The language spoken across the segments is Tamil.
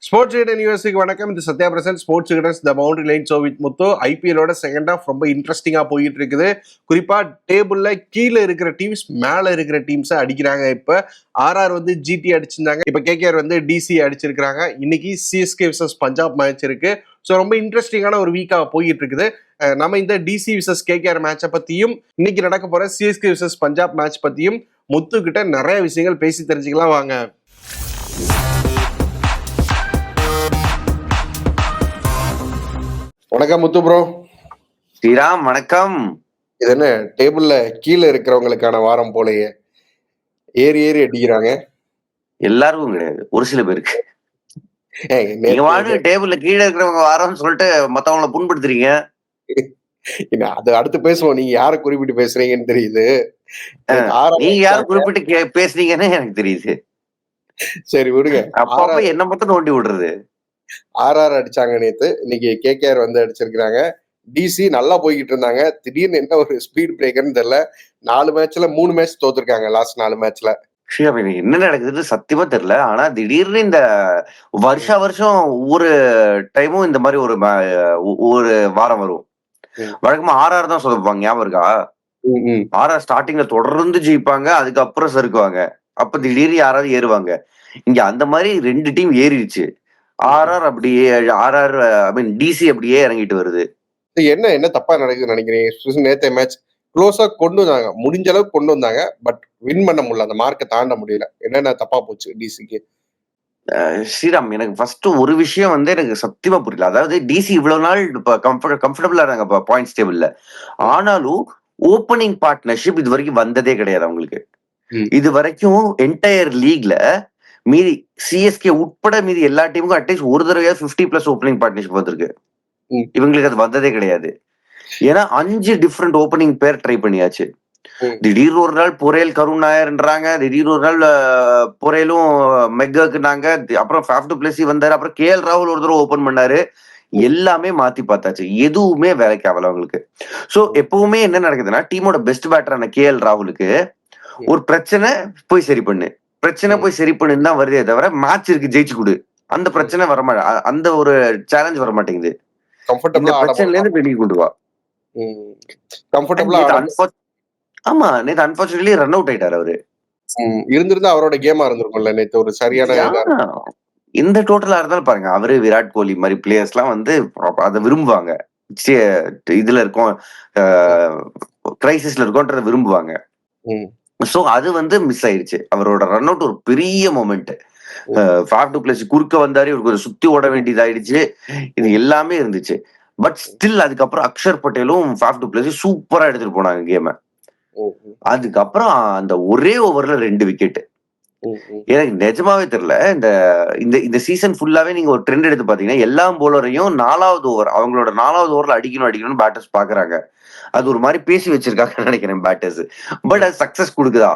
ஸ்போர்ட்ஸ் கிரிக்கெட் யூனிவர்சிட்டிக்கு வணக்கம். இது Sathya present sports crickets the boundary line show with Muthu. ஐபிஎலோட செகண்ட் ஹாஃப் ரொம்ப இன்ட்ரெஸ்டிங்கா போயிட்டு இருக்குது. குறிப்பா டேபிள்ல கீழே இருக்கிற டீம்ஸ் மேல இருக்கிற டீம்ஸை அடிக்கிறாங்க. இப்ப ஆர்ஆர் வந்து ஜிடி அடிச்சிருந்தாங்க, இப்ப கேகேஆர் வந்து டிசி அடிச்சிருக்காங்க. இன்னைக்கு சிஎஸ்கே விசஸ் பஞ்சாப் மேட்ச் இருக்கு. ஸோ ரொம்ப இன்ட்ரெஸ்டிங்கான ஒரு வீக்கா போயிட்டு இருக்குது. நம்ம இந்த டிசி விசஸ் கேகேஆர் மேட்சை பத்தியும் இன்னைக்கு நடக்க போற சிஎஸ்கே விசஸ் பஞ்சாப் மேட்ச் பத்தியும் முத்து கிட்ட நிறைய விஷயங்கள் பேசி தெரிஞ்சுக்கலாம் வாங்க. வணக்கம் முத்து ப்ரோ. ஸ்ரீராம் வணக்கம். இது என்ன டேபிள்ல கீழே இருக்கிறவங்களுக்கான வாரம் போலயே ஏறி ஏறி அடிக்கிறாங்க. எல்லாருக்கும் கிடையாது, ஒரு சில பேருக்கு. டேபிள்ல கீழே இருக்கிறவங்க வாரம்னு சொல்லிட்டு மத்தவங்களை புண்படுத்துறீங்க. அது அடுத்து பேசுவோம். நீங்க யார குறிப்பிட்டு பேசுறீங்கன்னு தெரியுது. நீங்க யார குறிப்பிட்டு பேசுறீங்கன்னு எனக்கு தெரியுது. சரி விடுங்க. அப்பப்ப என்ன மட்டும் நோண்டி விடுறது. ஆர்ஆர் அடிச்சாங்க நேத்து. இன்னைக்கு கேகேஆர் வந்து அடிச்சிருக்காங்க. டிசி நல்லா போய்கிட்டு இருந்தாங்க. திடீர்னு என்ன ஒரு ஸ்பீட் பிரேக்கர்னு தெரியல. 4 மேட்ச்ல 3 மேட்ச் தோத்துருக்காங்க. லாஸ்ட் 4 மேட்ச்ல என்ன நடக்குதுன்னு சத்தியமா தெரியல. ஆனா திடீர்னு இந்த வருஷம் ஒவ்வொரு டைமும் இந்த மாதிரி ஒரு வாரம் வரும். வழக்கமா ஆர்ஆர் தான் சொதப்பாங்க, ஞாபகம் இருக்கா? ஆர்ஆர் ஸ்டார்டிங்ல தொடர்ந்து ஜெயிப்பாங்க, அதுக்கப்புறம் சறுக்குவாங்க, அப்ப திடீர்னு யாராவது ஏறுவாங்க. இங்க அந்த மாதிரி 2 டீம் ஏறிடுச்சு. ஆர்ஆர் அப்படியே டிசி அப்படியே இறங்கிட்டு வருது. என்ன தப்பா நடக்குதுன்னு நினைக்கிறீங்க? நேற்று மேட்ச் க்ளோஸா கொண்டு வந்தாங்க, முடிஞ்ச அளவுக்கு கொண்டு வந்தாங்க. பட் வின் பண்ண முடியல, அந்த மார்க்கை தாண்ட முடியல. என்னென்ன தப்பா போச்சு டிசிக்கு? ஸ்ரீராம், எனக்கு ஃபர்ஸ்ட் ஒரு விஷயம் வந்து எனக்கு சத்தியமா புரியல. அதாவது டிசி இவ்வளவு நாள் கம்ஃபர்டபுளா இருந்தாங்க பாயிண்ட்ஸ் டேபிள்ல. ஆனாலும் ஓப்பனிங் பார்ட்னர்ஷிப் இது வரைக்கும் வந்ததே கிடையாது அவங்களுக்கு. இது வரைக்கும் என்டையர் லீக்ல மீதி சிஎஸ்கே உட்பட மீதி எல்லா டீமுக்கும் அட்லீஸ்ட் ஒரு தடவையா 50+ ஓப்பனிங் பார்ட்னர்ஷிப் வந்திருக்கு. இவங்களுக்கு அது வந்ததே கிடையாது. ஏன்னா 5 டிஃப்ரெண்ட் ஓப்பனிங் பேர் ட்ரை பண்ணியாச்சு. திடீர்னு ஒரு நாள் பொரேல் கருண் நாயர்ன்றாங்க, திடீர்னு ஒரு நாள் பொரேலும் மெக்காக்குனாங்க, அப்புறம் ஃபேஃப் டு பிளஸி வந்தாரு, அப்புறம் கேஎல் ராகுல் ஒரு தடவை ஓபன் பண்ணாரு. எல்லாமே மாத்தி பார்த்தாச்சு, எதுவுமே வேலைக்கு ஆகல அவங்களுக்கு. சோ எப்பவுமே என்ன நடக்குதுன்னா, டீமோட பெஸ்ட் பேட்டரான கேஎல் ராகுலுக்கு ஒரு பிரச்சனை போய் சரி பண்ணு, பிரச்சனை போய் சரி பண்ணுன்னு தான் வருதே தவிர மேட்ச் இருக்கு ஜெயிச்சு கொடு, அந்த பிரச்சனை வரமாட்டேன், அந்த ஒரு சேலஞ்ச் வர மாட்டேங்குது. இந்த பிரச்சனைல இருந்து வெளியே கொண்டு வா. ஆமா, நேத்து அன்பார்ச்சுனேட்லி ரன் அவுட் ஆயிட்டாரு அவரு. இருந்திருந்தா அவரோட கேமா இருந்திருக்கும்ல நேத்து. ஒரு சரியான இந்த டோட்டலா இருந்தாலும் பாருங்க, அவரு விராட் கோலி மாதிரி பிளேயர்ஸ் எல்லாம் வந்து அதை விரும்புவாங்க. இதுல இருக்கும், கிரைசிஸ்ல இருக்கோன்றத விரும்புவாங்க. சோ அது வந்து மிஸ் ஆயிடுச்சு. அவரோட ரன் அவுட் ஒரு பெரிய மொமெண்ட். ஃபேஃப் டு பிளஸி குறுக்க வந்தாரு, இவருக்கு ஒரு சுத்தி ஓட வேண்டியதாயிடுச்சு. இது எல்லாமே இருந்துச்சு. பட் ஸ்டில் அதுக்கப்புறம் அக்ஷர் பட்டேலும் ஃபேஃப் டு பிளஸி சூப்பரா எடுத்துட்டு போனாங்க கேம. அதுக்கப்புறம் அந்த ஒரே ஓவர்ல 2 விக்கெட். எனக்கு நிஜமாவே தெரியல, இந்த சீசன் ஃபுல்லாவே நீங்க ஒரு ட்ரெண்ட் எடுத்து பாத்தீங்கன்னா, எல்லா போலரையும் 4வது ஓவர், அவங்களோட 4வது ஓவர்ல அடிக்கணும்னு பேட்டர்ஸ் பாக்குறாங்க. அது ஒரு மாதிரி பேசி வச்சிருக்காங்கன்னு நினைக்கிறேன் பேட்டர்ஸ். பட் அது சக்சஸ் கொடுக்குதா?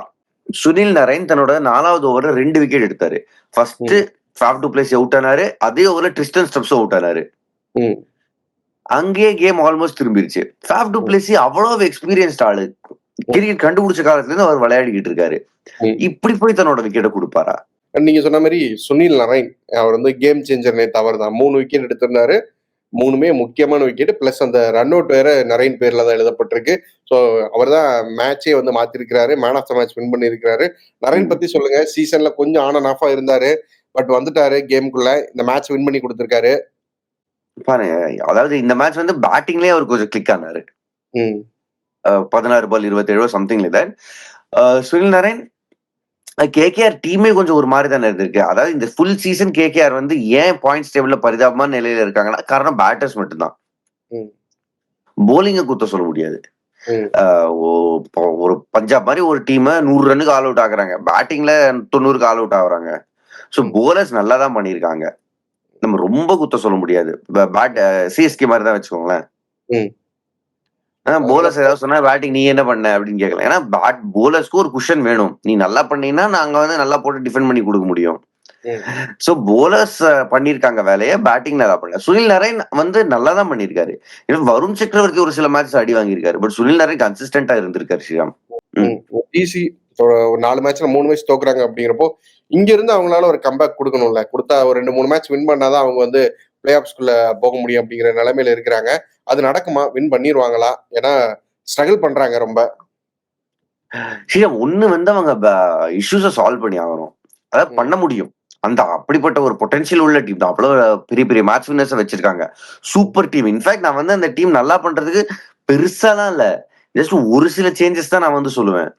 சுனில் நரைன் தன்னோட 4வது ஓவர்ல 2 விக்கெட் எடுத்தாரு. First Faf du Plessis out ஆனாரு, அதே ஓவர்ல ட்ரிஸ்டன் ஸ்டப்ஸ் அவுட் ஆனாரு. அங்கேயே கேம் ஆல்மோஸ்ட் திரும்பிருச்சு. ஃபேஃப் டு பிளஸி அவ்வளவு எக்ஸ்பீரியன்ஸ்ட் ஆளு, கிரிக்கெட் கண்டுபிடிச்ச காலத்துல இருந்து அவர் விளையாடிக்கிட்டு இருக்காரு. இப்படி போய் தன்னோட விக்கெட்டை கொடுப்பாரா? நீங்க சொன்ன மாதிரி சுனில் நரைன் அவர் வந்து கேம் சேஞ்சர். நேத்து அவர் தான் 3 விக்கெட் எடுத்திருந்தாரு. 3மே முக்கியமான விக்கெட். பிளஸ் அந்த ரன் அவுட் வேற நரைன் பேர்ல தான் எழுதப்பட்டிருக்கு. ஸோ அவர் தான் மேட்சே வந்து மாத்திருக்கிறாரு, man of the match win பண்ணிருக்காரு. நரைன் பத்தி சொல்லுங்க. சீசன்ல கொஞ்சம் ஆன் அண்ட் ஆஃபா இருந்தாரு, பட் வந்துட்டாரு கேமுக்குள்ள, இந்த மேட்ச் வின் பண்ணி கொடுத்திருக்காரு. பாருங்க, அதாவது இந்த மேட்ச் வந்து பேட்டிங்லயே அவர் கொஞ்சம் கிளிக் ஆனாரு. 16 ball 27 something like that. Sunil Narine KKR டீமே கொஞ்சம் ஒரு மாதிரி தானே இருந்திருக்கு. அதாவது இந்த ஃபுல் சீசன் கேகேஆர் வந்து ஏன் பாயிண்ட்ஸ் டேபிள்ல பரிதாபமான நிலையில இருக்காங்கன்னா, காரணம் பேட்டர்ஸ் மட்டும்தான். போலிங்க குத்த சொல்ல முடியாது. ஒரு பஞ்சாப் மாதிரி ஒரு டீம் 100 ரன்னுக்கு ஆல் அவுட் ஆகுறாங்க, பேட்டிங்ல 90க்கு ஆல் அவுட் ஆகுறாங்க. சோ போலர்ஸ் நல்லா தான் பண்ணிருக்காங்க, நம்ம ரொம்ப குத்த சொல்ல முடியாது. சிஎஸ்கே மாதிரி தான் வச்சுக்கோங்களேன். போலர்ஸ் ஏதாவது சொன்னா பேட்டிங் நீ என்ன பண்ண அப்படின்னு கேட்கலாம். ஏன்னா போலர்ஸ்க்கு ஒரு குஷன் வேணும். நீ நல்லா பண்ணீங்கன்னா நாங்க வந்து நல்லா போட்டு டிஃபெண்ட் பண்ணி கொடுக்க முடியும். சோ போலர்ஸ் பண்ணிருக்காங்க வேலையை, பேட்டிங் நல்லா பண்ணல. சுனில் நரைன் வந்து நல்லா தான் பண்ணிருக்காரு. ஏன்னா வருண் சக்கரவர்த்தி ஒரு சில மேட்ச் அடி வாங்கியிருக்காரு, பட் சுனில் நரைன் கன்சிஸ்டன்டா இருந்திருக்காரு. ஸ்ரீராம், டிசி ஒரு 4 மேட்ச்ல 3 மேட்ச் தோக்குறாங்க அப்படிங்கிறப்போ இங்க இருந்து அவங்களால ஒரு கம்பேக் கொடுக்கணும்ல. கொடுத்தா ஒரு 2-3 மேட்ச் வின் பண்ணாதான் அவங்க வந்து பிளே ஆஃப்ஸ்குள்ள போக முடியும் அப்படிங்கிற நிலைமையில இருக்கிறாங்க. அது நடக்குமா? வின் பண்ணிருவாங்களா? ஏன்னா ஸ்ட்ரகிள் பண்றாங்க ரொம்ப. ஒண்ணு வந்து அவங்க இஷ்யூஸ சால்வ் பண்ணி ஆகணும். அதாவது பண்ண முடியும். அந்த அப்படிப்பட்ட ஒரு பொட்டன்ஷியல் உள்ள டீம் தான். அவ்வளவு பெரிய பெரிய மேட்ச் வின்னர்ஸ வச்சிருக்காங்க. Super team. இன்ஃபாக்ட் நான் வந்து அந்த டீம் நல்லா பண்றதுக்கு பெருசாலாம் இல்ல. ஜஸ்ட் ஒரு சில சேஞ்சஸ் தான் நான் வந்து சொல்லுவேன்.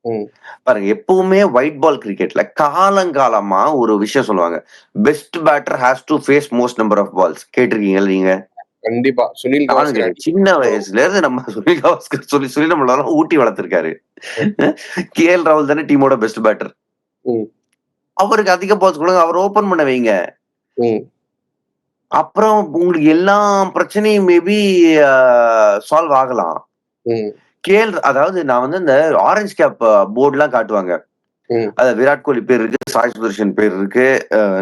ம். பாருங்க எப்பவுமே ஒயிட் பால் கிரிக்கெட்ல காலங்காலமா ஒரு விஷயம் சொல்லுவாங்க. Best batter has to face most number of balls. கேட்டிருக்கீங்கல்ல நீங்க? கண்டிப்பா. சுனில் நானும் கவாஸ்கர் கேட்டேன். சின்ன வயசுல இருந்து நம்ம சுனில் கவாஸ்கர் சொல்லி நம்மளெல்லாம் ஊட்டி வளர்த்திருக்காரு. கே.எல். ராகுல் தானே டீமோட பெஸ்ட் பேட்டர். ம். அவருக்கு அதிக பால்ஸ் கொடுங்க. அவர் ஓபன் பண்ண வைங்க. ம். அப்புறம் உங்களுக்கு எல்லா பிரச்சனையும் மேபி சால்வ் ஆகலாம். ம். அதாவது நான் வந்து இந்த ஆரஞ்சு கேப் போர்டுலாம் காட்டுவாங்க. ம். அது விராட் கோலி பேர் இருக்கு, சாய் சுதர்ஷன் பேர் இருக்கு,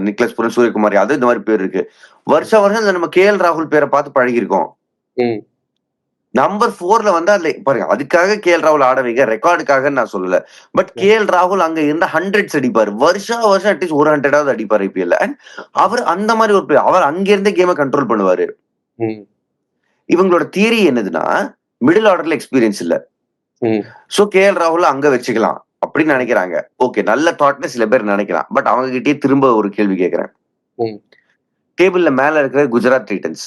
நிக்லஸ் புரன், சூரியகுமார் யாதவ் இந்த மாதிரி பேர் இருக்கு. வருஷம் நம்ம கே.எல். ராகுல் பேரை பார்த்து பழகிருக்கோம். ம். நம்பர் 4ல வந்து அதுல பாருங்க அதுக்காக கே.எல். ராகுல் ஆட வைங்க, ரெக்கார்டுக்காக நான் சொல்லல. But K L. ராகுல் அங்க இருந்த 100s அடிப்பாரு. வருஷம் அட்லீஸ்ட் ஒரு 100ஆவது அடிப்பாரு ஐபிஎல்ல. அண்ட் அவர் அந்த மாதிரி ஒரு பிளேயர். அவர் அங்க இருந்தே கேமை கண்ட்ரோல் பண்ணுவாரு. ம். இவங்களோட தியரி என்னதுன்னா மிடில் ஆர்டர்ல எக்ஸ்பீரியன்ஸ் இல்ல. ம். So K L. ராகுல் அங்க வச்சுக்கலாம் அப்படின்னு நினைக்கிறாங்க. ஓகே, நல்ல தாட்னு சில பேர் நினைக்கலாம். பட் அவங்க கிட்டயே திரும்ப ஒரு கேள்வி கேட்கிறேன். ம். டேபிள்ல மேல இருக்கிற குஜராத் டைட்டன்ஸ்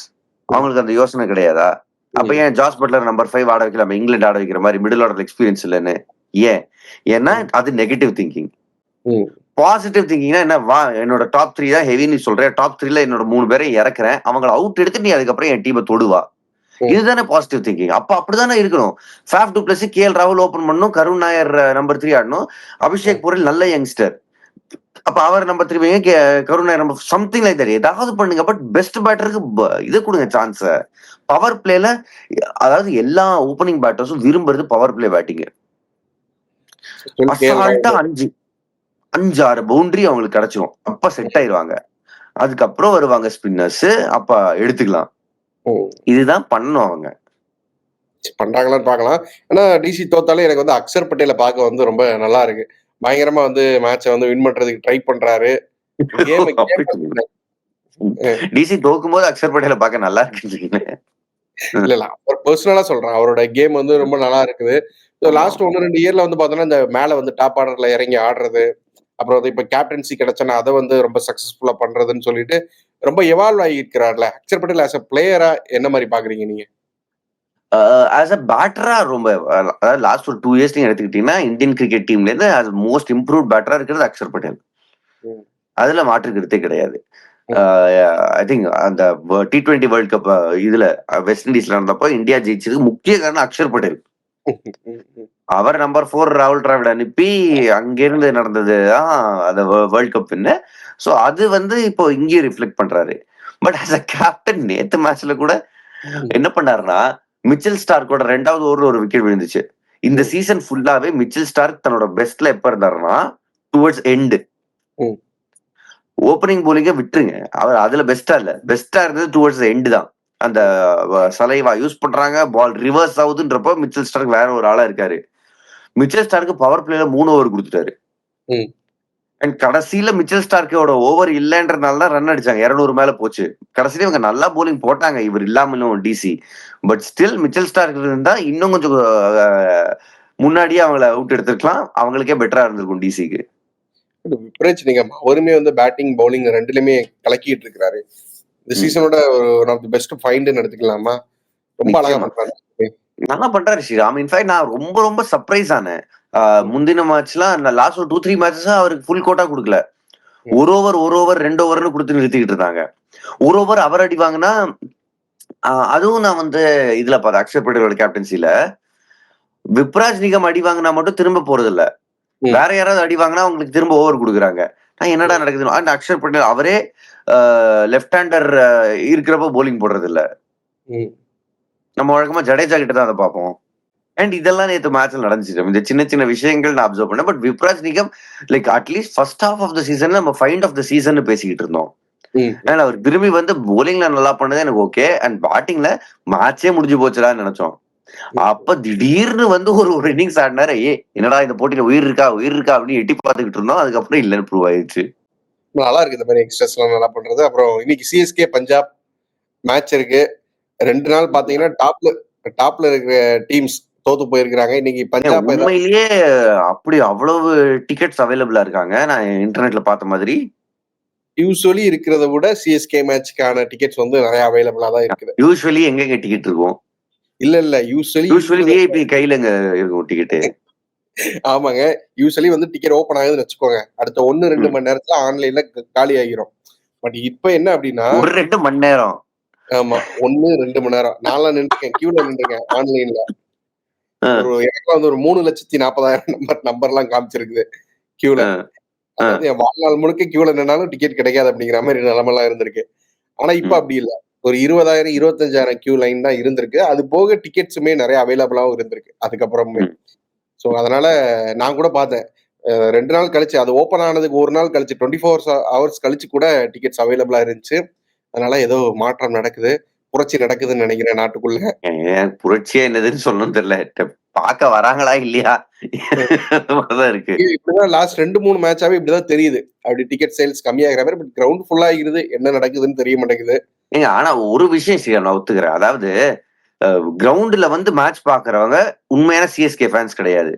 அவங்களுக்கு அந்த யோசனை கிடையாதா? அப்ப ஏன் ஜாஸ் பட்லர் நம்பர் 5 ஆட வைக்கல, நம்ம இங்கிலாந்து ஆட வைக்கிற மாதிரி மிடில் ஆர்டர் எக்ஸ்பீரியன்ஸ் இல்லைன்னு? ஏன்னா அது நெகட்டிவ் திங்கிங். ம். பாசிட்டிவ் திங்கிங்னா என்ன? வா, என்னோட டாப் 3 தான் ஹெவி நீ சொல்ற, டாப் 3ல என்னோட 3 பேரை இறக்குறேன், அவங்கள அவுட் எடுத்து நீ அதுக்கப்புறம் என் டீமை தொடுவா. இதுதானே பாசிட்டிவ் திங்கிங். அப்ப அப்படிதானே இருக்கணும். Faf du Plessis K L. ராகுல் ஓபன் பண்ணணும், கருண் நாயர் நம்பர் 3 ஆடணும், அபிஷேக் பொருள் நல்ல யங்ஸ்டர், அப்ப அவர் நம்பர் 3 வைங்க, Karun Nair number something like that. ஏதாவது பண்ணுங்க. பட் பெஸ்ட் பேட்டருக்கு இது கொடுங்க சான்ஸ். பவர் பிளேல அதாவது எல்லா ஓப்பனிங் பேட்டர்ஸும் விரும்புறது பவர் பிளே பேட்டிங். அசால்ட்டா 5-6 பவுண்டரி அவங்களுக்கு கிடைச்சிரும். அப்ப செட் ஆயிருவாங்க. அதுக்கப்புறம் வருவாங்க ஸ்பின்னர்ஸ், அப்ப எடுத்துக்கலாம். இதுதான் பண்ணணும் அவங்க. பண்றாங்களான்னு பார்க்கலாம். ஆனா டிசி தோத்தாலே எனக்கு வந்து அக்சர் பட்டேல பார்க்க வந்து ரொம்ப நல்லா இருக்கு. பயங்கரமா வந்து மேட்சை வந்து வின் பண்றதுக்கு ட்ரை பண்றாரு. டிசி தோக்கும் போது அக்சர் பட்டேல பார்க்க நல்லா இருக்கு. இல்ல அவர் பர்சனலா சொல்றேன். அவரோட கேம் வந்து ரொம்ப நல்லா இருக்குது. லாஸ்ட் 1-2 இயர்ல வந்து பார்த்தோன்னா இந்த மேல வந்து டாப் ஆர்டர்ல இறங்கி ஆடுறது, அப்புறம் வந்து இப்ப கேப்டன்சி கிடைச்சனா அதை வந்து ரொம்ப சக்சஸ்ஃபுல்லா பண்றதுன்னு சொல்லிட்டு ரொம்ப எவால்வ் ஆகி இருக்கிறார்ல. அக்சர் பட்டேல் ஆஸ் அ பிளேயரா என்ன மாதிரி பாக்குறீங்க நீங்க? ஆஸ் அ பேட்டரா ரொம்ப அதாவது லாஸ்ட் ஒரு 2 இயர்ஸ் நீங்க எடுத்துக்கிட்டீங்கன்னா இந்தியன் கிரிக்கெட் டீம்ல இருந்து மோஸ்ட் இம்ப்ரூவ்ட் பேட்டரா இருக்கிறது அக்சர் பட்டேல். அதுல மாற்று கருத்தே கிடையாது. ஐ திங்க் அந்த T20 வேர்ல்ட் கப் இதுல வெஸ்ட் இண்டீஸ்ல நடந்தப்போ இந்தியா ஜெயிச்சதுக்கு முக்கிய காரணம் அக்சர் பட்டேல். அவர் நம்பர் 4 ராகுல் டிராவிட் அனுப்பி அங்கிருந்து நடந்தது அந்த வேர்ல்ட் கப். சோ அது வந்து இப்போ இங்கேயும் ரிஃப்ளெக்ட் பண்றாரு. பட் ஆஸ் அ கேப்டன் நேத்து மேட்ச்ல கூட என்ன பண்ணாருன்னா மிச்சல் ஸ்டார்க்கோட 2வது ஓவர்ல ஒரு விக்கெட் விழுந்துச்சு. இந்த சீசன் ஃபுல்லாவே மிச்சல் ஸ்டார்க் தன்னோட பெஸ்ட்ல எப்ப இருந்தாருன்னா டுவர்ட்ஸ் எண்ட். ஓப்பனிங் போலிங்க விட்டுருங்க, அவர் அதுல பெஸ்டா இல்ல. பெஸ்டா இருந்தது டுவர்ட்ஸ் எண்ட் தான். அந்த சலைவா யூஸ் பண்றாங்க, பால் ரிவர்ஸ் ஆகுதுன்றப்போ மிச்சல் ஸ்டார்க் வேற ஒரு ஆளா இருக்காரு. மிச்சல் ஸ்டார்க்கு பவர் பிளேல 3 ஓவர் கொடுத்துட்டாரு. அண்ட் கடைசியில மிச்சல் ஸ்டார்க்கோட ஓவர் இல்லன்றதுனால தான் ரன் அடிச்சாங்க. 200 மேல போச்சு. கடைசியில இவங்க நல்லா போலிங் போட்டாங்க, இவர் இல்லாமலும் DC. But still Mitchell Starc இருந்தா இன்னும் கொஞ்சம் முன்னாடியே அவங்கள அவுட் எடுத்துருக்கலாம். அவங்களுக்கே பெட்டரா இருந்திருக்கும் டிசிக்கு. அவருமே வந்து பேட்டிங் பவுலிங் ரெண்டுலயுமே கலக்கிட்டு இருக்காரு. இந்த சீசனோட ஒன் ஆஃப் தி பெஸ்ட் ஃபைண்ட்னு எடுத்துக்கலாமா? ரொம்ப அழகா பண்றாரு. நல்லா பண்றாரு ஸ்ரீராம். இன்ஃபேக்ட் நான் ரொம்ப ரொம்ப சர்ப்ரைஸ் ஆனேன். முந்தின மேட்ச்லாம் லாஸ்ட் ஒரு 2-3 மேட்சஸ் அவருக்கு ஃபுல் கோட்டா கொடுக்கல. ஒரு ஓவர் 2 ஓவர்னு கொடுத்து நிறுத்திக்கிட்டு இருந்தாங்க. ஒரு ஓவர் அவர் அடி வாங்கினா அதுவும் நான் வந்து இதுல பார்த்தேன் அக்ஷர் பட்டேலோட கேப்டன்சில. விப்ராஜ் நிகம் அடி வாங்கினா மட்டும் திரும்ப போறது இல்ல. வேற யாராவது அடி வாங்கினா அவங்களுக்கு திரும்ப ஓவர் கொடுக்குறாங்க. என்னடா நடக்குது? அக்ஷர் பட்டேல் அவரே லெஃப்ட் ஹேண்டர் இருக்கிறப்ப போலிங் போடுறது இல்ல. நம்ம வழக்கமா ஜடேஜா கிட்ட தான் அதை பார்ப்போம். அண்ட் இதெல்லாம் நேற்று மேட்ச்ல நடந்துச்சு. இந்த சின்ன சின்ன விஷயங்கள் நான் அப்சர்வ் பண்ணேன். But Vipraj Nigam like at least first half of the சீசன்ல நம்ம ஃபைண்ட் ஆஃப் த சீசன் பேசிக்கிட்டு இருந்தோம். அண்ட் அவர் திரும்பி வந்து போலிங்ல நல்லா பண்ணது எனக்கு ஓகே. அண்ட் பேட்டிங்ல மேட்சே முடிஞ்சு போச்சுடான்னு நினைச்சோம். அப்ப திடீர்னு வந்து ஒரு இன்னிங்ஸ் ஆடினாரு. என்னடா இந்த போட்டியில உயிர் இருக்கா அப்படின்னு எட்டி பார்த்துக்கிட்டு இருந்தோம். அதுக்கப்புறம் இல்லன்னு ப்ரூவ் ஆயிடுச்சு. நல்லா இருக்கு இந்த மாதிரி யங்ஸ்டர்ஸ் எல்லாம் நல்லா பண்றது. அப்புறம் இன்னைக்கு சிஎஸ்கே பஞ்சாப் மேட்ச் இருக்கு. 2 நாள் பாத்தீங்கன்னா டாப்ல இருக்கிற டீம்ஸ் தோத்து போயிருக்காங்க. இன்னைக்கு பஞ்சாப் உண்மையிலேயே அப்படி அவ்வளவு டிக்கெட்ஸ் அவைலபிளா இருக்காங்க. நான் இன்டர்நெட்ல பார்த்த மாதிரி. யூசுவலி இருக்கிறத விட சிஎஸ்கே மேட்ச்க்கான டிக்கெட்ஸ் வந்து நிறைய அவைலபிளா தான் இருக்குது. யூசுவலி எங்க டிக்கெட் இருக்கும்? இல்ல யூசுவலி விஐபி கையிலங்க இருக்கும் டிக்கெட். ஆமாங்க. யூசுவலி வந்து டிக்கெட் ஓபன் ஆகுதுன்னு வச்சுக்கோங்க. அடுத்த 1-2 மணி நேரத்துல ஆன்லைன்ல காலி ஆகிரும். பட் இப்ப என்ன அப்படின்னா 1-2 மணி நேரம். ஆமா 1-2 மணி நேரம். நான்லாம் நின்றுருக்கேன், கியூல நின்றுருக்கேன் ஆன்லைன்ல. எனக்குலாம் வந்து ஒரு 3,40,000 நம்பர்லாம் காமிச்சிருக்குது கியூல. அதாவது என் வாழ்நாள் முழுக்க கியூல நின்னாலும் டிக்கெட் கிடைக்காது அப்படிங்கிற மாதிரி நிலைமெல்லாம் இருந்திருக்கு. ஆனா இப்ப அப்படி இல்ல. ஒரு 20,000 25,000 கியூ லைன் தான் இருந்திருக்கு. அது போக டிக்கெட்ஸுமே நிறைய அவைலபிளாவும் இருந்திருக்கு அதுக்கப்புறமே. சோ அதனால நான் கூட பார்த்தேன். 2 நாள் கழிச்சு அது ஓபன் ஆனதுக்கு 1 நாள் கழிச்சு 24 ஹவர்ஸ் கழிச்சு கூட டிக்கெட்ஸ் அவைலபிளா இருந்துச்சு. அதனால ஏதோ மாற்றம் நடக்குது, புரட்சி நடக்குதுன்னு நினைக்கிறேன் நாட்டுக்குள்ள. புரட்சியா என்னதுன்னு சொல்லணும்னு தெரியல. பார்க்க வராங்களா இல்லையா இருக்கு. இப்படிதான் லாஸ்ட் 2-3 மேட்சாவே இப்படிதான் தெரியுது. அப்படி டிக்கெட் சேல்ஸ் கம்மியாகிற மாதிரி, பட் கிரவுண்ட் ஃபுல்லா ஆகிருது. என்ன நடக்குதுன்னு தெரிய மாட்டேங்குது. ஆனா ஒரு விஷயம் ஸ்ரீராம் நான் ஒத்துக்கிறேன். அதாவது கிரவுண்ட்ல வந்து மேட்ச் பாக்குறவங்க உண்மையான சிஎஸ்கே ஃபேன்ஸ் கிடையாது.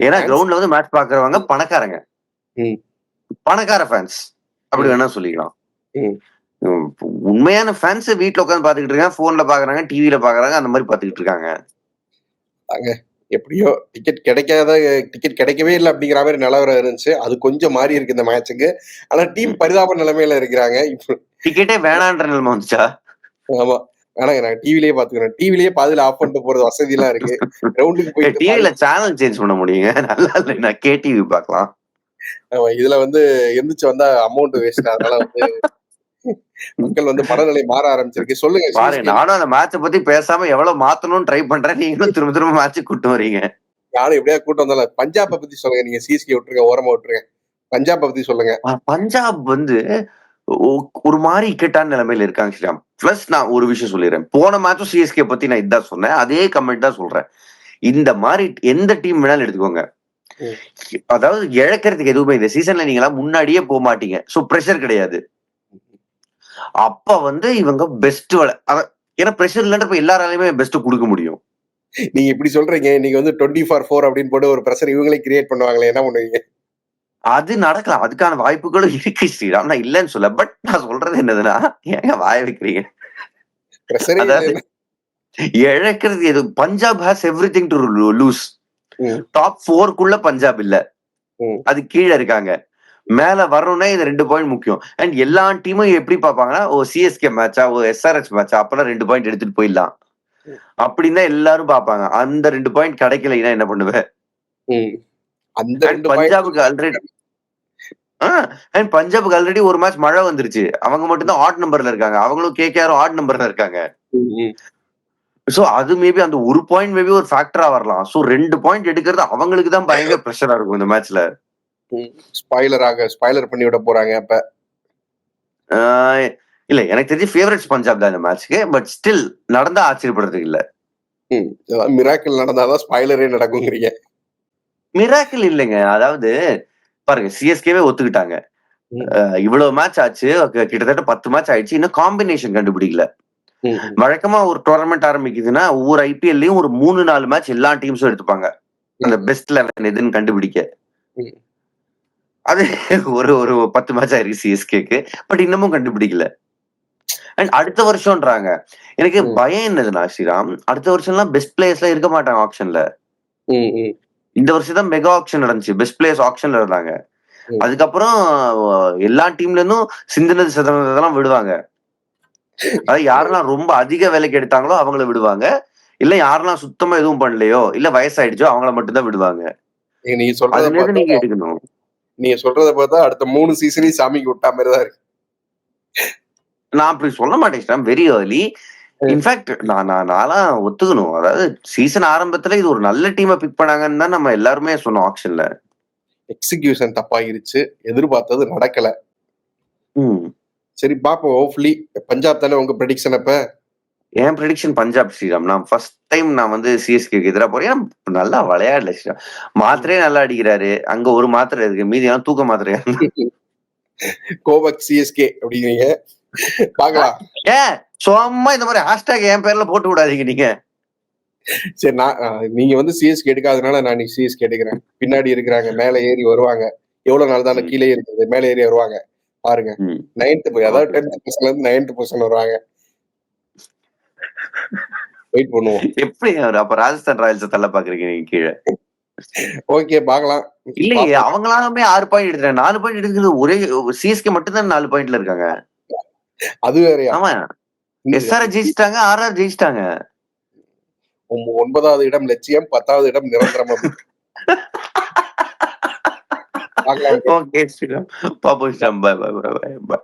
ஏன்னா கிரவுண்ட்ல வந்து மேட்ச் பாக்குறவங்க பணக்காரங்க, பணக்கார ஃபேன்ஸ் அப்படி வேணா சொல்லிக்கலாம். உண்மையான ஃபேன்ஸ் வீட்டுல உட்காந்து பாத்துக்கிட்டு இருக்காங்க, போன்ல பாக்குறாங்க, டிவில பாக்குறாங்க, அந்த மாதிரி பாத்துக்கிட்டு இருக்காங்க. எப்படியோ டிக்கெட் கிடைக்கவே இல்லை அப்படிங்கிற மாதிரி நிலவரம் இருந்துச்சு. அது கொஞ்சம் மாறி இருக்கு இந்த மேட்சுக்கு. ஆனா டீம் பரிதாப நிலைமையில இருக்கிறாங்க. இப்போ டிக்கெட்டே வேணான்ற நிலைமை வந்துச்சா? ஆமா. ஆனா நான் டிவிலேயே பாத்துக்கிறேன். டிவிலேயே பாதியில ஆஃப் பண்ணிட்டு போறது வசதி எல்லாம் இருக்கு. கிரவுண்டுக்கு போயிட்டு டிவில சேனல் சேஞ்ச் பண்ண முடியுங்க. நல்லா இல்லைன்னா கேடிவி பார்க்கலாம். ஆமா இதுல வந்து எந்திரிச்சு வந்தா அமௌண்ட் வேஸ்ட். அதனால வந்து மக்கள் வந்து மனநிலை மாற ஆரம்பிச்சிருக்கு. சொல்லுங்க பாருங்க, நானும் அந்த மேட்சை பத்தி பேசாம எவ்வளவு மாத்தணும்னு ட்ரை பண்றேன். நீங்களும் திரும்ப மேட்ச் கூட்டு வரீங்க. யாரும் எப்படியா கூட்டம் வந்தாலும் பஞ்சாபை பத்தி சொல்லுங்க. நீங்க சிஎஸ்கே விட்டுருங்க, ஓரமா விட்டுருங்க. பஞ்சாபை பத்தி சொல்லுங்க. பஞ்சாப் வந்து ஒரு மாதிரி இக்கட்டான நிலைமையில இருக்காங்க ஸ்ரீராம். பிளஸ் நான் ஒரு விஷயம் சொல்லிடுறேன். போன மேட்சும் சிஎஸ்கே பத்தி நான் இதான் சொன்னேன். அதே கமெண்ட் தான் சொல்றேன். இந்த மாதிரி எந்த டீம் வேணாலும் எடுத்துக்கோங்க. அதாவது இழக்கிறதுக்கு எதுவுமே இந்த சீசன்ல நீங்களா முன்னாடியே போக மாட்டீங்க. சோ பிரஷர் கிடையாது. அப்ப வந்து இவங்க பெஸ்ட் ஏன்னா பிரஷர் இல்லைன்றப்ப எல்லாராலையுமே பெஸ்ட் கொடுக்க முடியும். நீங்க இப்படி சொல்றீங்க. நீங்க வந்து 20-4 அப்படின்னு போட்டு ஒரு பிரஷர் இவங்களே கிரியேட் பண்ணுவாங்களே, என்ன பண்ணுவீங்க? அது நடக்கலாம். அதுக்கான வாய்ப்புகளும் இருக்கு ஸ்ரீராம். நான் இல்லைன்னு சொல்ல. பட் நான் சொல்றது என்னதுன்னா, ஏங்க வாய வைக்கிறீங்க? இழக்கிறது எது? Punjab has everything to lose. Top 4க்குள்ள பஞ்சாப் இல்ல. அது கீழே இருக்காங்க. மேல வரணும்னா இந்த 2 பாயிண்ட் முக்கியம். அண்ட் எல்லா டீமும் எப்படி பார்ப்பாங்கன்னா, சிஎஸ்கே மேட்சா, எஸ்ஆர்எச் மேட்சா, அப்பதான் 2 பாயிண்ட் எடுத்துட்டு போயிடலாம் அப்படின்னு தான் எல்லாரும் பார்ப்பாங்க. அந்த 2 பாயிண்ட் கிடைக்கலைன்னா என்ன பண்ணுவேன்? பஞ்சாபுக்கு ஆல்ரெடி ஒரு மேட்ச் மழை வந்துருச்சு. அவங்க மட்டும் தான் ஆட் நம்பர்ல இருக்காங்க. அவங்களும் கேகேஆரும் ஆட் நம்பர்ல இருக்காங்க. சோ அது மேபி அந்த ஒரு பாயிண்ட் மேபி ஒரு ஃபேக்டரா வரலாம். சோ 2 பாயிண்ட் எடுக்கிறது அவங்களுக்கு தான் பயங்கர பிரஷரா இருக்கும் இந்த மேட்ச்ல. ஸ்பாயிலர் பண்ணி விட போறாங்க அப்ப. இல்ல எனக்கு தெரிஞ்சு ஃபேவரட்ஸ் பஞ்சாப் தான் இந்த மேட்ச்க்கு. பட் ஸ்டில் நடந்தா ஆச்சரியப்படுறதுக்கு இல்ல. மிராக்கிள் நடந்தாதான் ஸ்பாயிலரே நடக்குங்கிறீங்க. மிராக்கிள் இல்லைங்க. அதாவது பாருங்க, சிஎஸ்கேவே ஒத்துக்கிட்டாங்க. இவ்வளவு மேட்ச் ஆச்சு, கிட்டத்தட்ட 10 மேட்ச் ஆயிடுச்சு, இன்னும் காம்பினேஷன் கண்டுபிடிக்கல. வழக்கமா ஒரு டோர்னமெண்ட் ஆரம்பிக்குதுன்னா ஒவ்வொரு ஐபிஎல்லையும் ஒரு 3-4 மேட்ச் எல்லா டீம்ஸும் எடுத்துப்பாங்க, அந்த பெஸ்ட் 11 எதுன்னு கண்டுபிடிக்க. அது ஒரு 10 மேட்ச் ஆயிருக்கு சிஎஸ்கேக்கு. பட் இன்னமும் கண்டுபிடிக்கல. அண்ட் அடுத்த வருஷம்ன்றாங்க. எனக்கு பயம் என்னதுன்னா ஸ்ரீராம், அடுத்த வருஷம் எல்லாம் பெஸ்ட் பிளேயர்ஸ் எல்லாம் இருக்க மாட்டாங்க ஆக்ஷன்ல. இந்த வருஷம் தான் மெகா ஆக்ஷன் நடந்துச்சு. பெஸ்ட் பிளேயர்ஸ் ஆக்ஷன்ல இருந்தாங்க. அதுக்கப்புறம் எல்லா டீம்ல இருந்தும் சிந்தனதெல்லாம் விடுவாங்க. அதாவது யாரெல்லாம் ரொம்ப அதிக விலைக்கு எடுத்தாங்களோ அவங்கள விடுவாங்க. இல்ல யாரெல்லாம் சுத்தமா எதுவும் பண்ணலையோ இல்ல வயசாயிடுச்சோ அவங்கள மட்டும் தான் விடுவாங்க. நீங்க எடுக்கணும். நீங்க சொல்றத பார்த்தா அடுத்த 3 சீசனையும் சாமிக்கு விட்டா மாதிரி தான் இருக்கு. நான் அப்படி சொல்ல மாட்டேன். Very early. இன்ஃபேக்ட் நான்லாம் ஒத்துக்கணும். அதாவது சீசன் ஆரம்பத்துல இது ஒரு நல்ல டீமை பிக் பண்ணாங்கன்னு தான் நம்ம எல்லாருமே சொன்னோம் ஆக்ஷன்ல. எக்ஸிகியூஷன் தப்பாயிருச்சு. எதிர்பார்த்தது நடக்கல. சரி பாப்போம். ஹோப்ஃபுல்லி பஞ்சாப் தானே உங்க ப்ரெடிக்ஷன் அப்ப? என் ப்ரெடிக்ஷன் பஞ்சாப் ஸ்ரீராம். நான் ஃபர்ஸ்ட் டைம் நான் வந்து சிஎஸ்கேக்கு எதிரா போறேன். ஏன்னா நல்லா விளையாடல ஸ்ரீராம். மாத்திரையே நல்லா அடிக்கிறாரு. அங்க ஒரு மாத்திரை இருக்கு. மீதி எல்லாம் தூக்க மாத்திரையா? கோபக் சிஎஸ்கே அப்படிங்கிறீங்க. பார்க்கலாம். ஏன் சும்மா இந்த மாதிரி ஹேஷ்டேக் என் பேர்ல போட்டு விடாதீங்க நீங்க. சரி, நான் நீங்க வந்து சிஎஸ்கே எடுக்காதனால நான் நீ சிஎஸ்கே எடுக்கிறேன். பின்னாடி இருக்கிறாங்க, மேல ஏறி வருவாங்க. எவ்வளவு நாள் தானே கீழே இருக்குது, மேல ஏறி வருவாங்க பாருங்க. 9th அதாவது 10th பொசிஷன்ல இருந்து 9th பொசிஷன் வருவாங்க. வெயிட் பண்ணுவோம். எப்படி அவர் அப்ப ராஜஸ்தான் ராயல்ஸ் தள்ள பாக்குறீங்க நீங்க கீழே? ஓகே, பார்க்கலாம். இல்லையே அவங்களாமே 6 பாயிண்ட் எடுத்துறாங்க. 4 பாயிண்ட் எடுக்கிறது ஒரே சிஎஸ்கே மட்டும் தான் 4 பாயிண்ட்ல இருக்காங்க. அது வேறயா? ஆமா, எஸ்ஆர் ஜெயிச்சிட்டாங்க, ஆர்ஆர் ஜெயிச்சிட்டாங்க. 9வது இடம் லட்சியம், 10வது இடம் நிரந்தரம். ஓகே ஸ்ரீராம், பாப்போம் Sriram, bye bye bye by.